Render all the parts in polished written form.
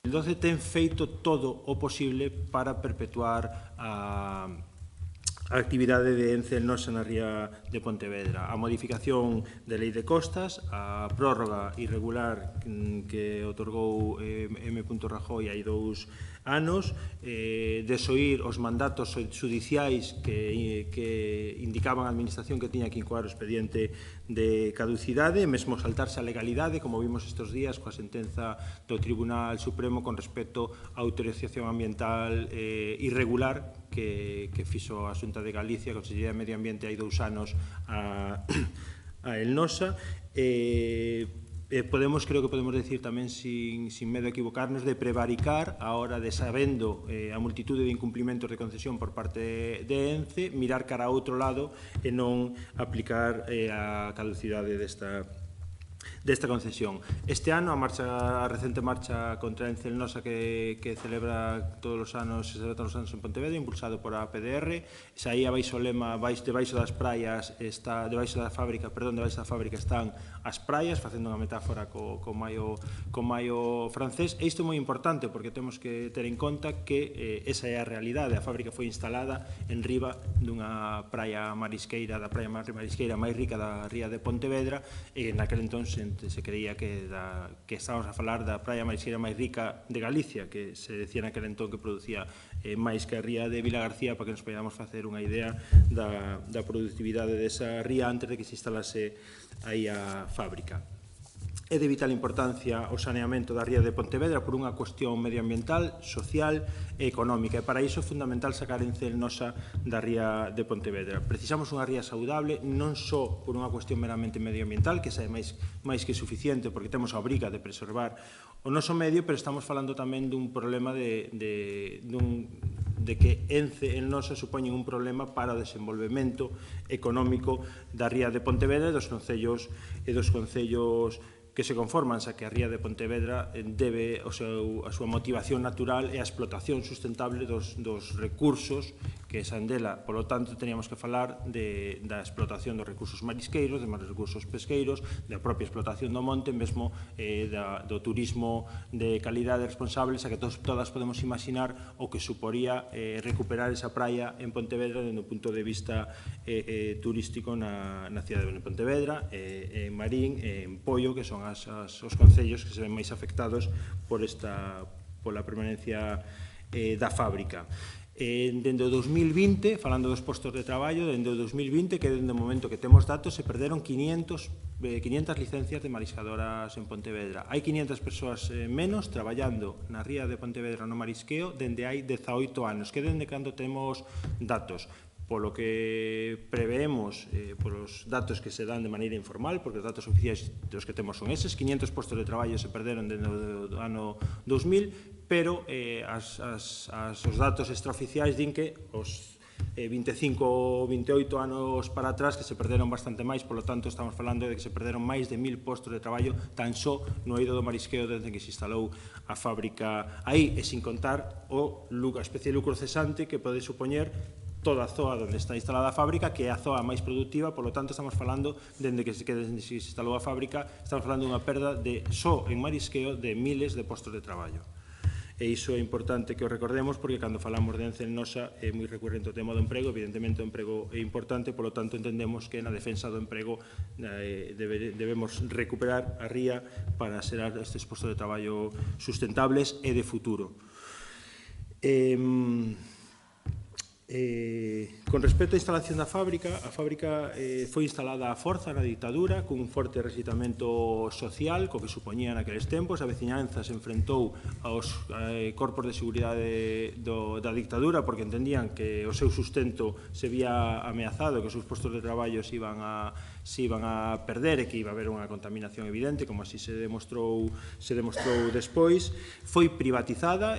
2012 ten feito todo o posible para perpetuar a actividade de Ence Nosa na ría de Pontevedra. A modificación de lei de costas, a prórroga irregular que otorgou M. Rajoy hai 2 anos, desoír os mandatos judiciais que indicaban a Administración que tiña que incoar o expediente de caducidade, mesmo saltarse a legalidade, como vimos estes días coa sentenza do Tribunal Supremo con respecto á autorización ambiental irregular que fixo a Xunta de Galicia, a Consellería de Medio Ambiente hai 2 anos a Elnosa. Creo que podemos decir tamén, sin medo a equivocarnos, de prevaricar a hora de, sabendo a multitude de incumplimentos de concesión por parte de Ence, mirar cara a outro lado e non aplicar a caducidade desta concesión. Este ano, a recente marcha contra Ence Nosa que celebra todos os anos en Pontevedra, impulsado por a PDR, saía baixo o lema debaixo das praias, debaixo da fábrica están as praias, facendo unha metáfora co maio francés. E isto é moi importante porque temos que ter en conta que esa é a realidade. A fábrica foi instalada en riba dunha praia marisqueira, da praia marisqueira máis rica da ría de Pontevedra, e naquel entón se creía que estábamos a falar da praia marisqueira máis rica de Galicia, que se decía naquel entón que producía máis que a ría de Vilagarcía, para que nos podamos facer unha idea da productividade desa ría antes de que se instalase aí a fábrica. É de vital importancia o saneamento da ría de Pontevedra por unha cuestión medioambiental, social e económica, e para iso é fundamental sacar Ence Nosa da ría de Pontevedra. Precisamos unha ría saudable, non só por unha cuestión meramente medioambiental, que é máis que suficiente, porque temos a obriga de preservar o noso medio, pero estamos falando tamén dun problema de que Ence Nosa supoñen un problema para o desenvolvemento económico da ría de Pontevedra e dos concellos que se conforman, xa que a ría de Pontevedra debe a súa motivación natural e a explotación sustentable dos recursos que saen dela. Por lo tanto, teníamos que falar da explotación dos recursos marisqueiros, dos recursos pesqueiros, da propia explotación do monte, mesmo do turismo de calidade responsable, xa que todas podemos imaginar o que suporía recuperar esa praia en Pontevedra dende o punto de vista turístico na cidade de Pontevedra, en Marín, en Poio, que son os concellos que se ven máis afectados pola permanencia da fábrica. Dende o 2020, falando dos postos de traballo, dende o 2020, que dende o momento que temos datos, se perderon 500 licencias de mariscadoras en Pontevedra. Hai 500 persoas menos traballando na ría de Pontevedra no marisqueo dende hai 18 anos, que dende cando temos datos. Polo que preveemos, polos datos que se dan de maneira informal, porque os datos oficiais dos que temos son eses, 500 postos de traballo se perderon dende o ano 2000, pero os datos extraoficiais din que os 25 ou 28 anos para atrás que se perderon bastante máis, polo tanto estamos falando de que se perderon máis de 1000 postos de traballo tan só no eido do marisqueo desde que se instalou a fábrica aí, e sin contar a especie de lucro cesante que pode supoñer toda a zoa onde está instalada a fábrica, que é a zoa máis productiva. Por lo tanto, estamos falando, dende que se instalou a fábrica, estamos falando dunha perda só en marisqueo de miles de postos de traballo. E iso é importante que o recordemos, porque cando falamos de Ence Nosa é moi recurrente o tema do emprego. Evidentemente o emprego é importante, por lo tanto entendemos que na defensa do emprego debemos recuperar a ría para xerar estes postos de traballo sustentables e de futuro. Con respecto á instalación da fábrica, a fábrica foi instalada a forza na ditadura, cun forte resitamento social, co que supoñía naqueles tempos. A veciñanza se enfrentou aos corpos de seguridade da dictadura, porque entendían que o seu sustento se vía ameazado, que os seus postos de traballo se iban a perder e que iba a haber unha contaminación evidente, como así se demostrou despois. Foi privatizada,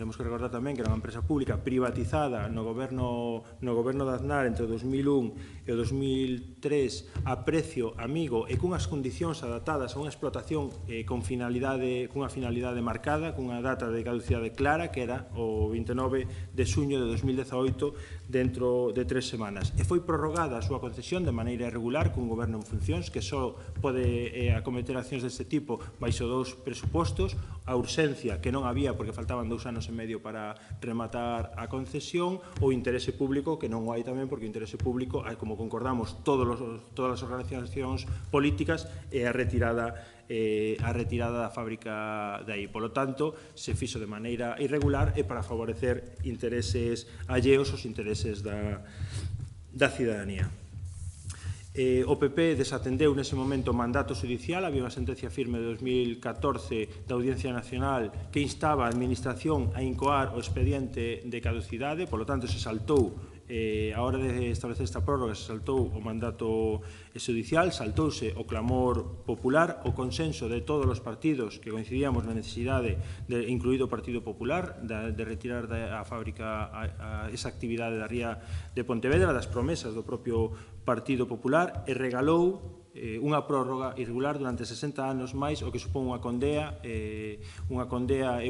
temos que recordar tamén que era unha empresa pública privatizada no goberno de Aznar entre o 2001 e o 2003 a precio amigo e cunhas condicións adaptadas a unha explotación cunha finalidade marcada, cunha data de caducidade clara, que era o 29 de xuño de 2018, dentro de 3 semanas. E foi prorrogada a súa concesión de maneira irregular, cun un goberno en funcións que só pode acometer accións deste tipo baixo 2 presupostos, a urxencia que non había porque faltaban 2 anos e medio para rematar a concesión, o interese público que non o hai tamén porque o interese público, como concordamos todas as organizacións políticas, é a retirada da fábrica de aí. Polo tanto, se fixo de maneira irregular e para favorecer intereses alleos aos intereses da cidadanía. O PP desatendeu nese momento o mandato judicial, había unha sentencia firme de 2014 da Audiencia Nacional que instaba a Administración a incoar o expediente de caducidade, polo tanto se saltou a hora de establecer esta prórroga, se saltou o mandato judicial, saltouse o clamor popular, o consenso de todos os partidos que coincidíamos na necesidade, incluído o Partido Popular, de retirar da fábrica esa actividade da ría de Pontevedra, das promesas do propio Partido Popular, e regalou unha prórroga irregular durante 60 anos máis, o que supón unha condea e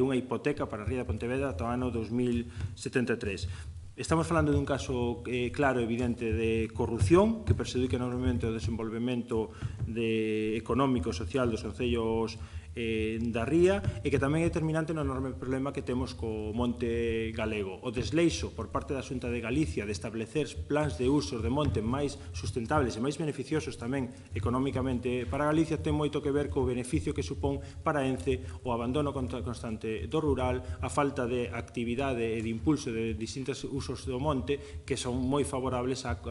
unha hipoteca para a ría de Pontevedra ata o ano 2073. Estamos falando dun caso claro e evidente de corrupción que perxudica enormemente o desenvolvemento económico e social dos concellos da ría e que tamén é determinante no enorme problema que temos co monte galego. O desleixo por parte da Xunta de Galicia de establecer plans de usos de monte máis sustentables e máis beneficiosos tamén económicamente para Galicia ten moito que ver co beneficio que supón para Ence o abandono constante do rural, a falta de actividade e de impulso de distintos usos do monte que son moi favorables a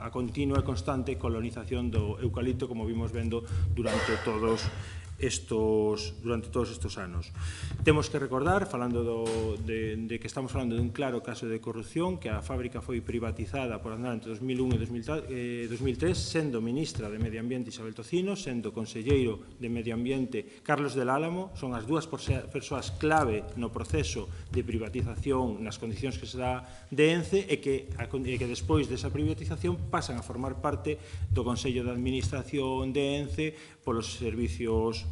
continua e constante colonización do eucalipto, como vimos vendo durante todos estes anos. Temos que recordar, falando de que estamos falando dun claro caso de corrupción, que a fábrica foi privatizada por Aznar entre 2001 e 2003, sendo ministra de Medio Ambiente Isabel Tocino, sendo conselleiro de Medio Ambiente Carlos del Álamo, son as dúas persoas clave no proceso de privatización nas condicións que se dá de Ence e que despois desa privatización pasan a formar parte do Consello de Administración de Ence polos servicios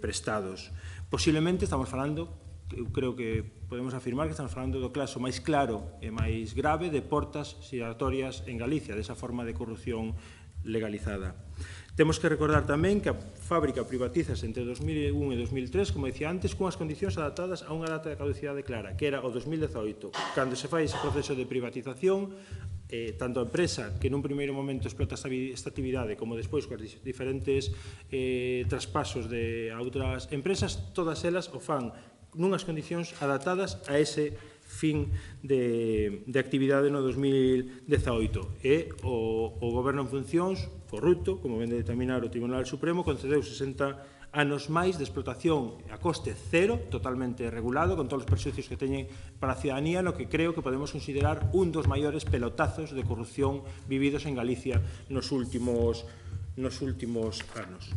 prestados. Posiblemente estamos falando, eu creo que podemos afirmar que estamos falando do caso máis claro e máis grave de portas xiratorias en Galicia, desa forma de corrupción legalizada. Temos que recordar tamén que a fábrica privatizase entre 2001 e 2003, como decía antes, cunhas condicións adaptadas a unha data de caducidade clara, que era o 2018. Cando se fai ese proceso de privatización, tanto a empresa que nun primeiro momento explota esta actividade como despois con diferentes traspasos de outras empresas, todas elas o fan nunhas condicións adaptadas a ese fin de actividade no 2018 e o goberno en funcións corrupto, como ven de determinar o Tribunal Supremo, concedeu 60 anos máis de explotación a coste cero, totalmente regulado, con todos os perxuicios que teñen para a cidadanía, no que creo que podemos considerar un dos maiores pelotazos de corrupción vividos en Galicia nos últimos anos.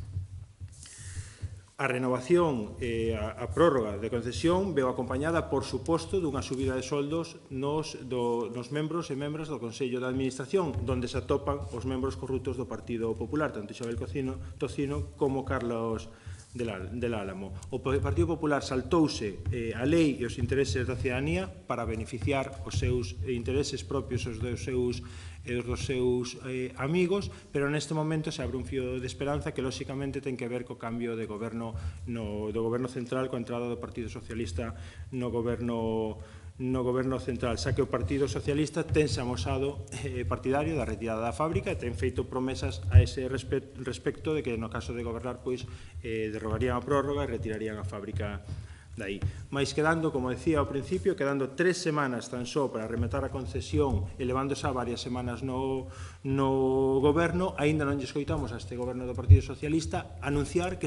A renovación e a prórroga de concesión veu acompañada, por suposto, dunha subida de soldos nos membros e membras do Consello de Administración, onde se atopan os membros corruptos do Partido Popular, tanto Isabel Tocino como Carlos del Álamo. O Partido Popular saltouse a lei e os intereses da cidadanía para beneficiar os seus intereses propios e os dos seus amigos, pero neste momento se abre un fío de esperanza que lóxicamente ten que ver co cambio de goberno do goberno central, coa entrada do Partido Socialista no goberno central, xa que o Partido Socialista tense amosado partidario da retirada da fábrica e ten feito promesas a ese respecto de que no caso de gobernar pois derrogarían a prórroga e retirarían a fábrica dai. Mais quedando, como decía ao principio, quedando 3 semanas tan só para rematar a concesión e levándose a varias semanas no goberno, aínda non lle escoitamos a este goberno do Partido Socialista anunciar que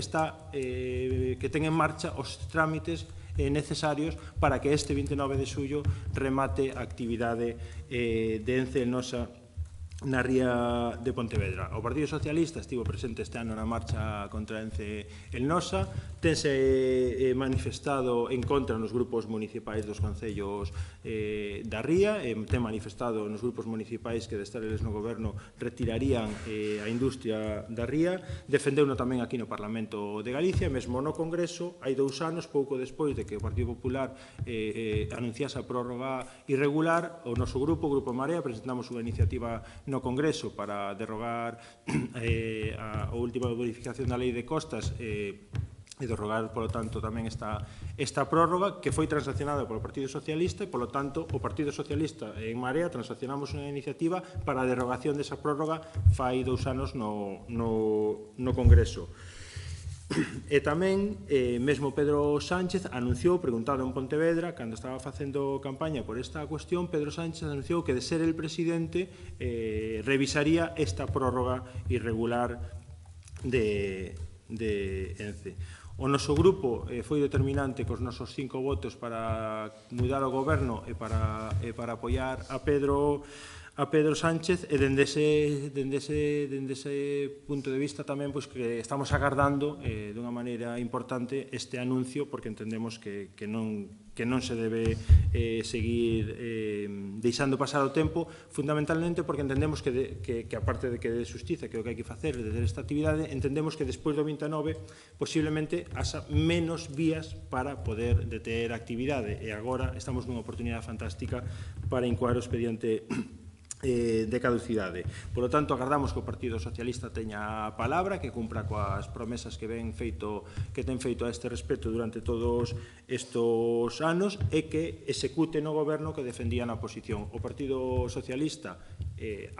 ten en marcha os trámites necesarios para que este 29 de xullo remate a actividade de Ence Elnosa na ría de Pontevedra. O Partido Socialista estivo presente este ano na marcha contra Ence Elnosa, tense manifestado en contra nos grupos municipais dos concellos da ría, ten manifestado nos grupos municipais que de estar eles no goberno retirarían a industria da ría, defendeuno tamén aquí no Parlamento de Galicia, mesmo no Congreso, hai 2 anos, pouco despois de que o Partido Popular anunciase a prórroga irregular, o noso grupo Marea, presentamos unha iniciativa no Congreso para derrogar a última modificación da Lei de Costas e derrogar, polo tanto, tamén esta prórroga que foi transaccionada polo Partido Socialista e, polo tanto, o Partido Socialista e En Marea transaccionamos unha iniciativa para a derrogación desa prórroga fai 2 anos no Congreso. E tamén, mesmo Pedro Sánchez anunciou, preguntado en Pontevedra, cando estaba facendo campaña por esta cuestión, Pedro Sánchez anunciou que, de ser el presidente, revisaría esta prórroga irregular de ENCE. O noso grupo foi determinante cos nosos 5 votos para mudar o goberno e para apoiar a Pedro Sánchez, e dende ese punto de vista tamén que estamos agardando dunha maneira importante este anuncio, porque entendemos que non se debe seguir deixando pasar o tempo, fundamentalmente porque entendemos que aparte de que de xustiza, que é o que hai que facer de ter esta actividade, entendemos que despois do 29 posiblemente haxa menos vías para poder deter a actividade, e agora estamos nunha oportunidade fantástica para incoar o expediente de caducidade. Por lo tanto, agardamos que o Partido Socialista teña a palabra, que cumpra coas promesas que ten feito a este respecto durante todos estes anos, e que execute no goberno que defendía na oposición. O Partido Socialista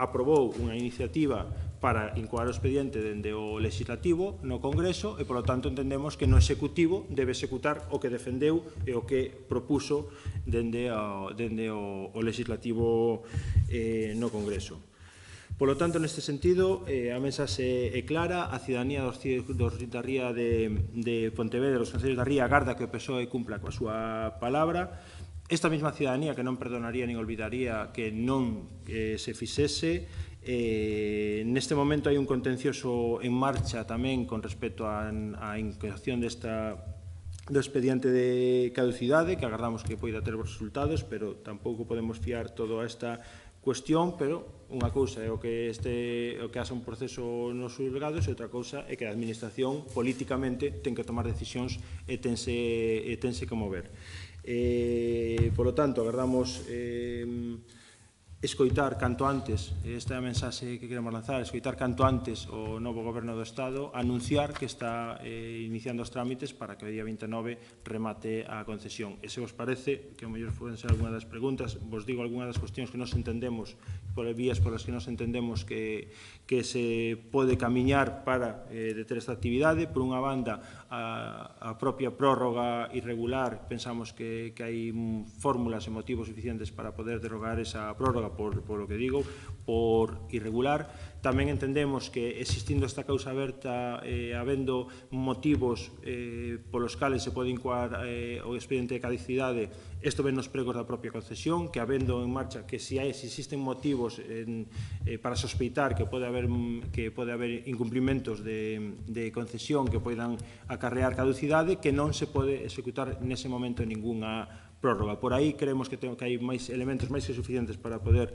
aprobou unha iniciativa para incoar o expediente dende o legislativo no Congreso e, polo tanto, entendemos que no executivo debe executar o que defendeu e o que propuso dende o legislativo no Congreso. Polo tanto, neste sentido, a mensaxe é clara, a cidadanía da ría de Pontevedra, os concellos da ría, agarda que o PSOE cumpla coa súa palabra. Esta mesma cidadanía que non perdonaría nin olvidaría que non se fixese. Neste momento hai un contencioso en marcha tamén con respecto á incoación do expediente de caducidade, que agardamos que poida ter bons resultados, pero tampouco podemos fiar toda esta cuestión, pero unha cousa é o que haxa un proceso nos xulgados e outra cousa é que a Administración políticamente ten que tomar decisións e tense que mover. Por lo tanto, agardamos escoitar canto antes, esta é a mensaxe que queremos lanzar, escoitar canto antes o novo Goberno do Estado, anunciar que está iniciando os trámites para que o día 29 remate a concesión. E se vos parece, que ao mellor poden ser algunha das preguntas, vos digo algunha das cuestións que nos entendemos, por vías polas que nos entendemos que se pode camiñar para deter esta actividade. Por unha banda, a propia prórroga irregular, pensamos que hai fórmulas e motivos suficientes para poder derrogar esa prórroga, por lo que digo, por irregular. Tamén entendemos que, existindo esta causa aberta, habendo motivos polos cales se pode incoar o expediente de caducidade, isto ven nos pregos da propia concesión, que habendo en marcha, que se existen motivos para sospeitar que pode haber incumplimentos de concesión que poidan acarrear caducidade, que non se pode executar nese momento ningunha prórroga. Por aí creemos que hai máis elementos máis que suficientes para poder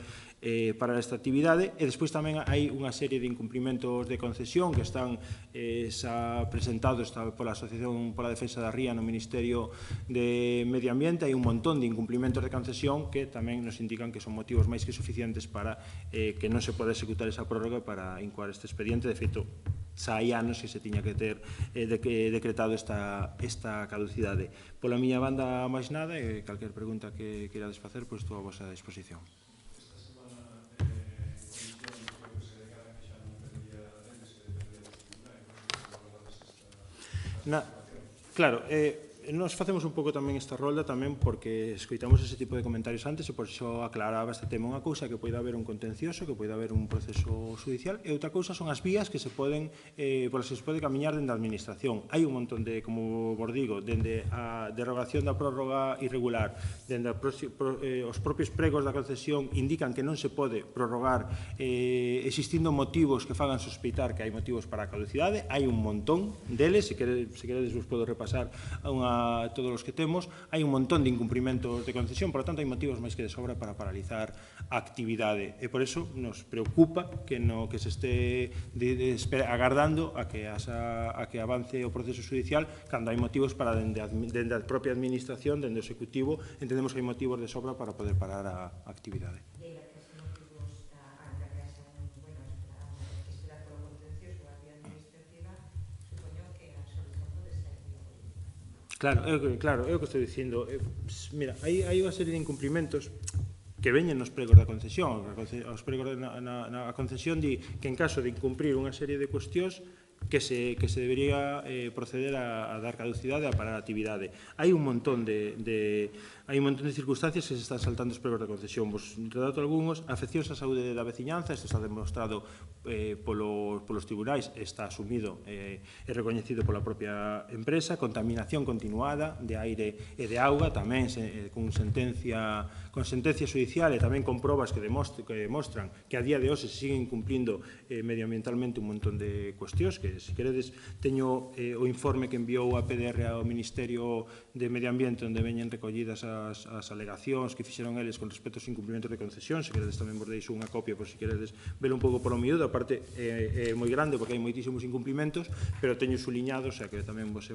parar esta actividade, e despois tamén hai unha serie de incumplimentos de concesión que están xa presentados pola Asociación pola Defensa da Ría no Ministerio de Medio Ambiente. Hai un montón de incumplimentos de concesión que tamén nos indican que son motivos máis que suficientes para que non se pode executar esa prórroga para incoar este expediente. De feito, xa hai anos que se tiña que ter decretado esta caducidade. Pola miña banda, máis nada, e calquer pregunta que queirades facer, pois estou a vosa disposición. Claro, nos facemos un pouco tamén esta rolda tamén porque escoitamos ese tipo de comentarios antes e por iso aclaraba este tema. Unha cousa que poida haber un contencioso, que poida haber un proceso judicial, e outra cousa son as vías que se poden polas que se pode camiñar dende a Administración. Hai un montón de, como vos digo, dende a derogación da prórroga irregular, dende os propios pregos da concesión indican que non se pode prorrogar existindo motivos que fagan sospeitar que hai motivos para a caducidade. Hai un montón deles, se queredes vos podo repasar todos os que temos. Hai un montón de incumprimentos de concesión, por lo tanto hai motivos máis que de sobra para paralizar a actividade, e por iso nos preocupa que se este agardando a que avance o proceso judicial, cando hai motivos para dende a propia Administración, dende o Executivo, entendemos que hai motivos de sobra para poder parar a actividade. Claro, é o que estou dicindo. Mira, hai unha serie de incumprimentos que veñen nos pregos da concesión. Os pregos na concesión di que en caso de incumprir unha serie de cuestións que se debería proceder a dar caducidade e a parar a actividade. Hai un montón de circunstancias que se están saltando os pregos da concesión. Vos redato algúns: afeccións á saúde da veciñanza, isto está demostrado polos tribunais, está asumido e recoñecido pola propia empresa. Contaminación continuada de aire e de auga, tamén con sentencia judicial e tamén con probas que demostran que a día de hoxe se siguen cumplindo medioambientalmente un montón de cuestións que, se queredes, teño o informe que enviou a PDR ao Ministerio de Medio Ambiente, onde veñen recollidas as alegacións que fixeron eles con respecto aos incumprimentos de concesión. Se queredes tamén vos deixo unha copia por se queredes ver un pouco polo miúdo. A parte é moi grande porque hai moitísimos incumprimentos, pero teño suliñado, o sea que tamén vos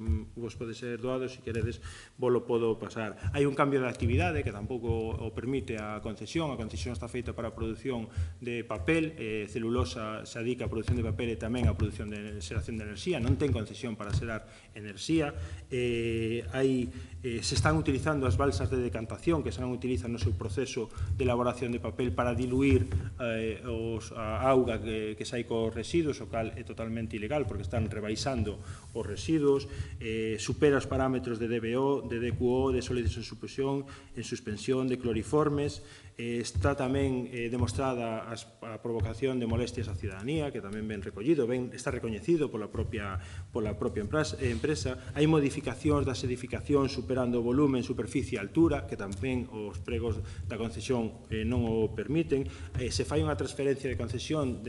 pode ser doado, se queredes vos lo podo pasar. Hai un cambio de actividade que tampouco o permite a concesión. A concesión está feita para a produción de papel, celulosa se dedica a produción de papel e tamén a produción de xeración de enerxía, non ten concesión para xerar enerxía. Se están utilizando as balsas de decantación que se non utilizan no seu proceso de elaboración de papel para diluir a auga que sai cos residuos, o cal é totalmente ilegal porque están rebaixando os residuos. Supera os parámetros de DBO, de DQO, de sólidos en suspensión, de cloriformes. Está tamén demostrada a provocación de molestias á ciudadanía, que tamén ben recollido, está recoñecido pola propia empresa. Hai modificacións das edificacións superando o volumen, superficie e altura, que tamén os pregos da concesión non o permiten. Se fai unha transferencia de concesión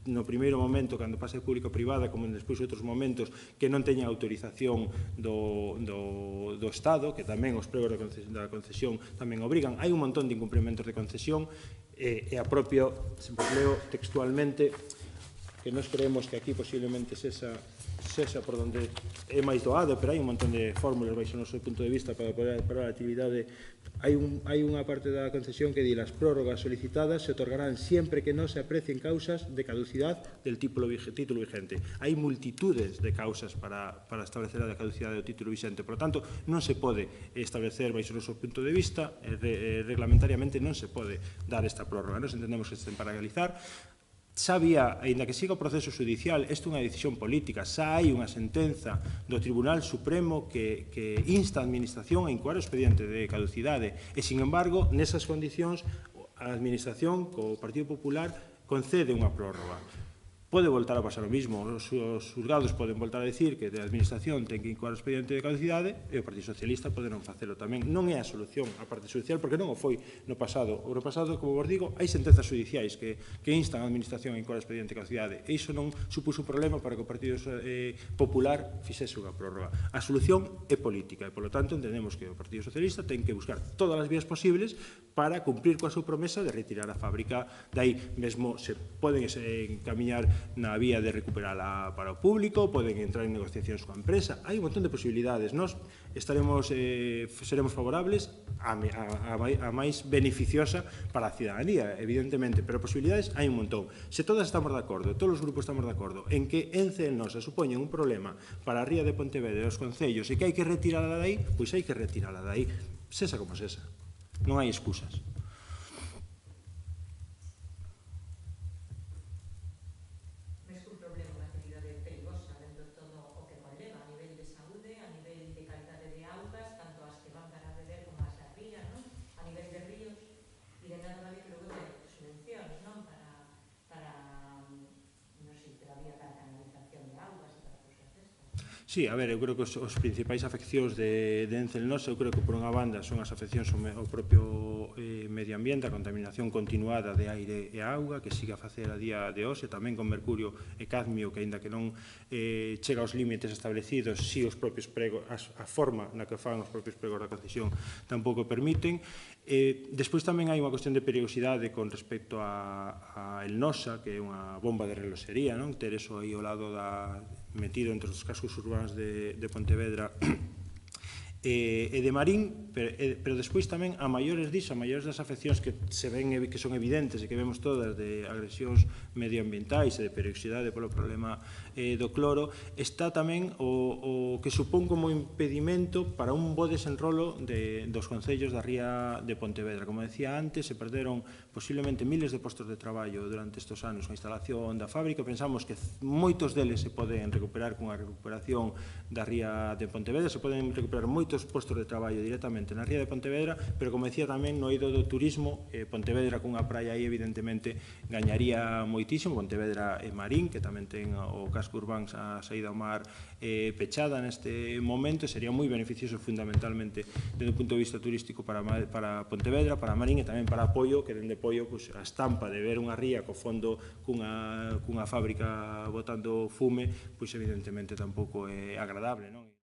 no primeiro momento, cando pasa de público-privada, como despois outros momentos, que non teña autorización do Estado, que tamén os pregos da concesión tamén obrigan. Hai un montón de incumprimentos de concesión e a propio, se vos leo textualmente, que nos creemos que aquí posiblemente sexa por onde é máis doado, pero hai un montón de fórmulas baixo o noso punto de vista para poder parar a actividade. Hai unha parte da concesión que di: las prórrogas solicitadas se otorgarán siempre que non se aprecien causas de caducidad del título vigente. Hai multitudes de causas para establecer a caducidade do título vigente. Por lo tanto, non se pode establecer, baixo o noso punto de vista, reglamentariamente non se pode dar esta prórroga. Nos entendemos que se ten para realizar. Xa había, aínda que siga o proceso judicial, isto é unha decisión política, xa hai unha sentenza do Tribunal Supremo que insta a Administración a incoar o expediente de caducidade e, sin embargo, nesas condicións, a Administración, co Partido Popular, concede unha prórroga. Pode voltar a pasar o mismo. Os xulgados poden voltar a decir que a Administración ten que incoar o expediente de caducidade e o Partido Socialista pode non facelo tamén. Non é a solución a parte judicial porque non o foi no pasado. O pasado, como vos digo, hai sentenzas judiciais que instan a Administración a incoar o expediente de caducidade e iso non supuso un problema para que o Partido Popular fixese unha prórroga. A solución é política e, polo tanto, entendemos que o Partido Socialista ten que buscar todas as vías posibles para cumprir coa súa promesa de retirar a fábrica. Dai mesmo se poden encamiñar na vía de recuperala para o público, poden entrar en negociacións coa empresa. Hai un montón de posibilidades. Nós seremos favorables a máis beneficiosa para a ciudadanía, evidentemente, pero posibilidades hai un montón. Se todas estamos de acordo, todos os grupos estamos de acordo en que Ence e Nosa supoñen un problema para a ría de Pontevedra e os concellos e que hai que retirala dai, pois hai que retirala dai, sexa como sexa. Non hai excusas. Sí, a ver, eu creo que os principais afeccións de Ence e Nosa, eu creo que por unha banda son as afeccións ao propio medio ambiente, a contaminación continuada de aire e auga, que siga a facer a día de hoxe, tamén con mercurio e cadmio, que aínda que non chega aos límites establecidos, si os propios pregos, a forma na que fan os propios pregos da concesión tampouco permiten. Despois tamén hai unha cuestión de perigosidade con respecto a El Nosa, que é unha bomba de reloxería, non? Ter eso aí ao lado metido entre os cascos urbanos de Pontevedra e de Marín, pero despois tamén a maiores disso, a maiores das afeccións que se ven que son evidentes e que vemos todas de agresións medioambientais e de periodicidade polo problema do cloro, está tamén o que supón como impedimento para un bo desenrolo dos concellos da ría de Pontevedra. Como decía antes, se perderon posiblemente miles de postos de traballo durante estes anos a instalación da fábrica. Pensamos que moitos deles se poden recuperar cunha recuperación da ría de Pontevedra, se poden recuperar moitos postos de traballo directamente na ría de Pontevedra, pero como decía tamén no eido do turismo, Pontevedra cunha praia aí evidentemente gañaría moitísimo, Pontevedra e Marín, que tamén ten o casco urbán a saída ao mar pechada neste momento, sería moi beneficioso fundamentalmente desde o punto de vista turístico para Pontevedra, para Marín e tamén para Poio, que dende Poio a estampa de ver unha ría co fondo cunha fábrica botando fume, pois evidentemente tampouco é agradable, non?